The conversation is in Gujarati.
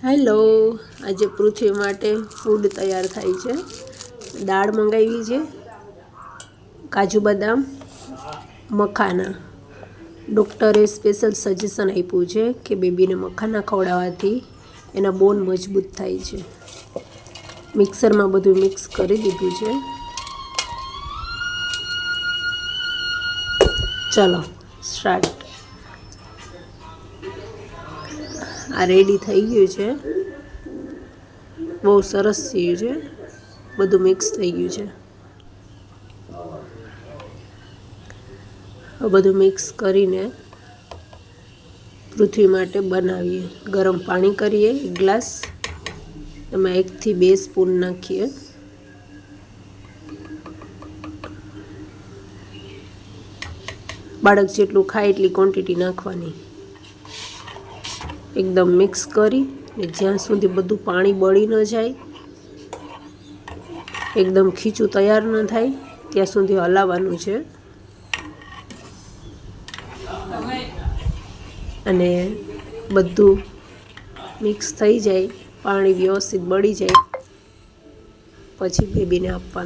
હેલો, આજે પૃથ્વી માટે ફૂડ તૈયાર થાય છે. દાળ મંગાવી છે, કાજુ બદામ, મખાના. ડૉક્ટરે સ્પેશિયલ સજેશન આપ્યું છે કે બેબીને મખાના ખવડાવવાથી એના બોન મજબૂત થાય છે. મિક્સરમાં બધું મિક્સ કરી દીધું છે. ચલો સ્ટાર્ટ. આ રેડી થઈ ગયું છે. બહુ સરસ થયું છે. બધું મિક્સ થઈ ગયું છે. બધું મિક્સ કરીને પૃથ્વી માટે બનાવીએ. ગરમ પાણી કરીએ 1 ગ્લાસ, એમાં 1 થી 2 સ્પૂન નાખીએ. બાળક જેટલું ખાય એટલી ક્વોન્ટિટી નાખવાની. એકદમ મિક્સ કરી ને જ્યાં સુધી બધું પાણી બળી ન જાય, એકદમ ખીચું તૈયાર ન થાય ત્યાં સુધી હલાવવાનું છે. અને બધું મિક્સ થઈ જાય, પાણી વ્યવસ્થિત બળી જાય પછી બેબીને આપવાનું.